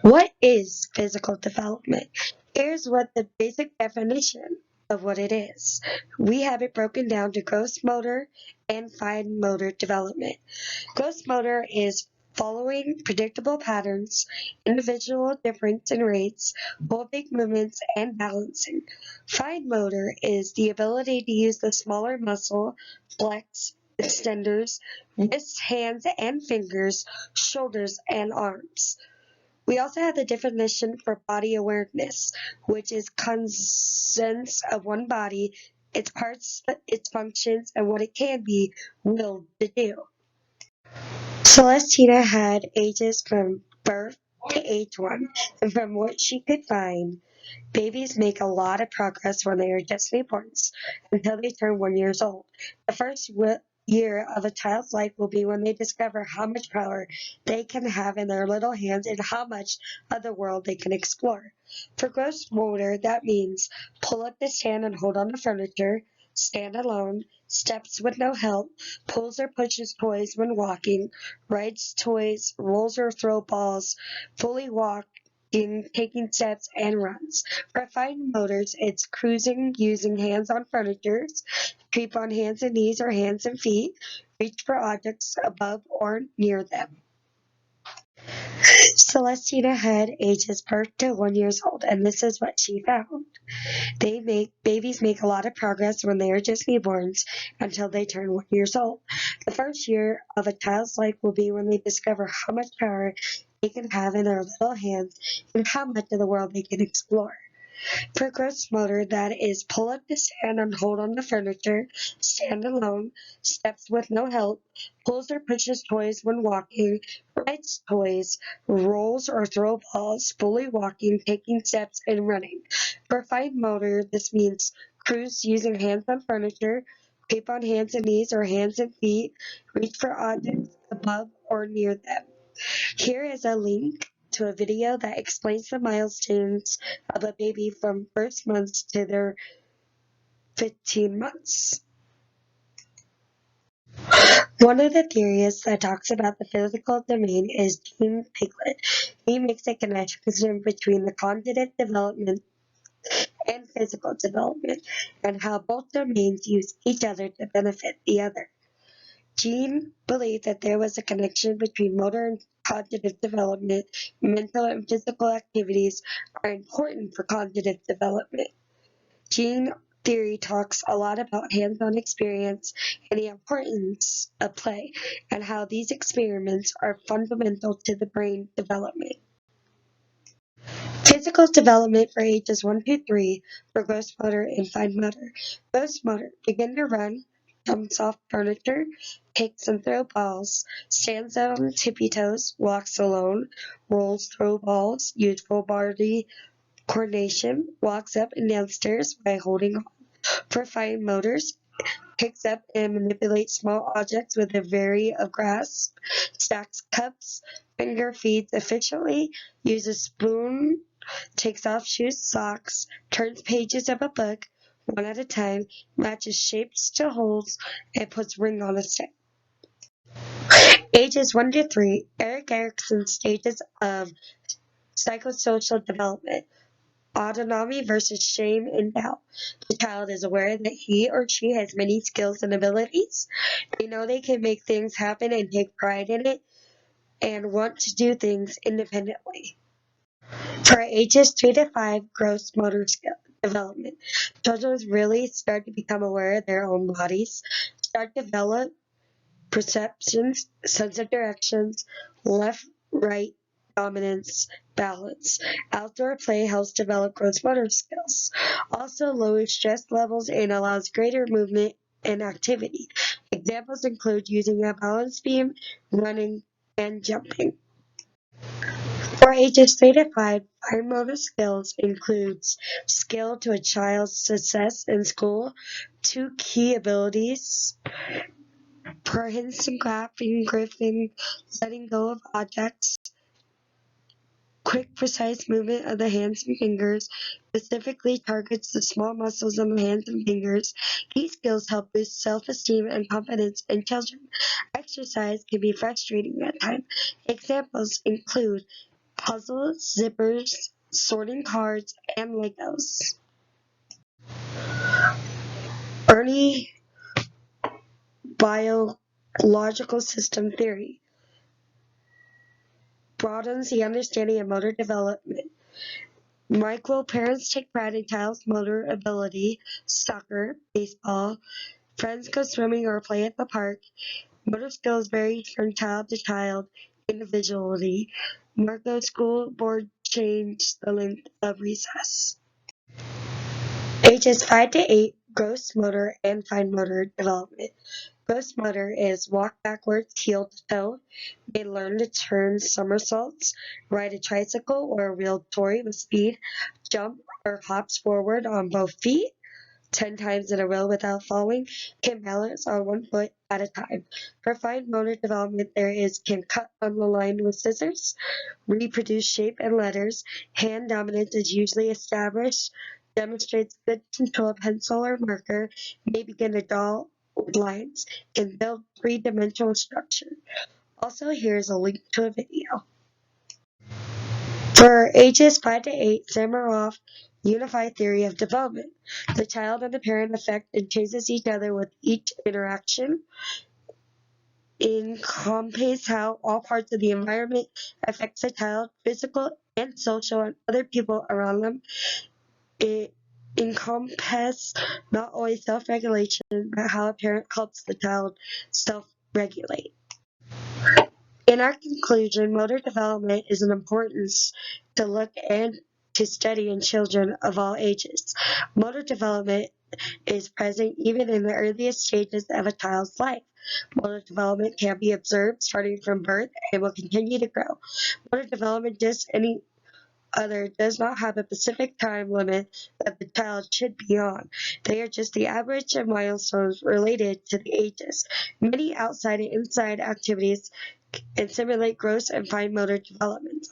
What is physical development? Here's what the basic definition of what it is. We have it broken down to gross motor and fine motor development. Gross motor is following predictable patterns, individual difference in rates, holding movements, and balancing. Fine motor is the ability to use the smaller muscle, flex, extenders, wrists, hands, and fingers, shoulders, and arms. We also have the definition for body awareness, which is conscience of one body, its parts, its functions, and what it can be willed to do. Celestina had ages from birth to age 1, and from what she could find, babies make a lot of progress when they are just newborns until they turn 1 year old. The first year of a child's life will be when they discover how much power they can have in their little hands and how much of the world they can explore. For gross motor, that means pull up the stand and hold on the furniture, stand alone, steps with no help, pulls or pushes toys when walking, rides toys, rolls or throw balls, fully walking, taking steps, and runs. For fine motors, it's cruising using hands on furniture, creep on hands and knees or hands and feet, reach for objects above or near them. Celestina had ages birth to 1 year old, and this is what she found. Babies make a lot of progress when they are just newborns until they turn 1 year old. The first year of a child's life will be when they discover how much power they can have in their little hands and how much of the world they can explore. For gross motor, that is pull up to stand and hold on the furniture, stand alone, steps with no help, pulls or pushes toys when walking, rides toys, rolls or throw balls, fully walking, taking steps, and running. For fine motor, this means cruise using hands on furniture, creep on hands and knees or hands and feet, reach for objects above or near them. Here is a link to a video that explains the milestones of a baby from first months to their 15 months. One of the theories that talks about the physical domain is Jean Piglet. He makes a connection between the cognitive development and physical development and how both domains use each other to benefit the other. Jean believed that there was a connection between motor and cognitive development. Mental and physical activities are important for cognitive development. Jean theory talks a lot about hands-on experience and the importance of play, and how these experiments are fundamental to the brain development. Physical development for ages 1 to 3 for gross motor and fine motor. Gross motor, begin to run, jumps off furniture, kicks and throw balls, stands on tippy toes, walks alone, rolls, throw balls, use full body coordination, walks up and down stairs by holding on. For fine motors, picks up and manipulates small objects with a very of grasp, stacks cups, finger feeds efficiently, uses spoon, takes off shoes, socks, turns pages of a book one at a time, matches shapes to holes, and puts ring on a stick. Ages 1 to 3, Erik Erikson's stages of psychosocial development. Autonomy versus shame and doubt. The child is aware that he or she has many skills and abilities. They know they can make things happen and take pride in it and want to do things independently. For ages 3 to 5, gross motor skill development. Children really start to become aware of their own bodies, start to develop perceptions, sense of directions, left, right, dominance, balance. Outdoor play helps develop gross motor skills. Also lowers stress levels and allows greater movement and activity. Examples include using a balance beam, running, and jumping. For ages 3 to 5, fine motor skills includes skill to a child's success in school, 2 key abilities, graphing, gripping, letting go of objects, quick, precise movement of the hands and fingers, specifically targets the small muscles on the hands and fingers. These skills help boost self-esteem and confidence in children. Exercise can be frustrating at times. Examples include puzzles, zippers, sorting cards, and Legos. Ernie biological system theory broadens the understanding of motor development. Michael, parents take pride in child's motor ability, soccer, baseball, friends go swimming or play at the park. Motor skills vary from child to child individually. Marco school board changed the length of recess. Ages 5 to 8, gross motor and fine motor development. Gross motor is walk backwards, heel to toe. They learn to turn somersaults, ride a tricycle or a wheeled toy with speed, jump or hops forward on both feet 10 times in a row without falling, can balance on one foot at a time. For fine motor development, can cut on the line with scissors, reproduce shape and letters. Hand dominance is usually established, demonstrates good control of pencil or marker, may begin to draw lines, can build three-dimensional structure. Also, here's a link to a video. For ages 5 to 8, Samaroff unified theory of development. The child and the parent affect and changes each other with each interaction. Encompasses how all parts of the environment affects the child, physical and social, and other people around them. It encompasses not always self-regulation, but how a parent helps the child self-regulate. In our conclusion, motor development is an importance to look and to study in children of all ages. Motor development is present even in the earliest stages of a child's life. Motor development can be observed starting from birth and will continue to grow. Motor development, just any other, does not have a specific time limit that the child should be on. They are just the average of milestones related to the ages. Many outside and inside activities and simulate gross and fine motor development.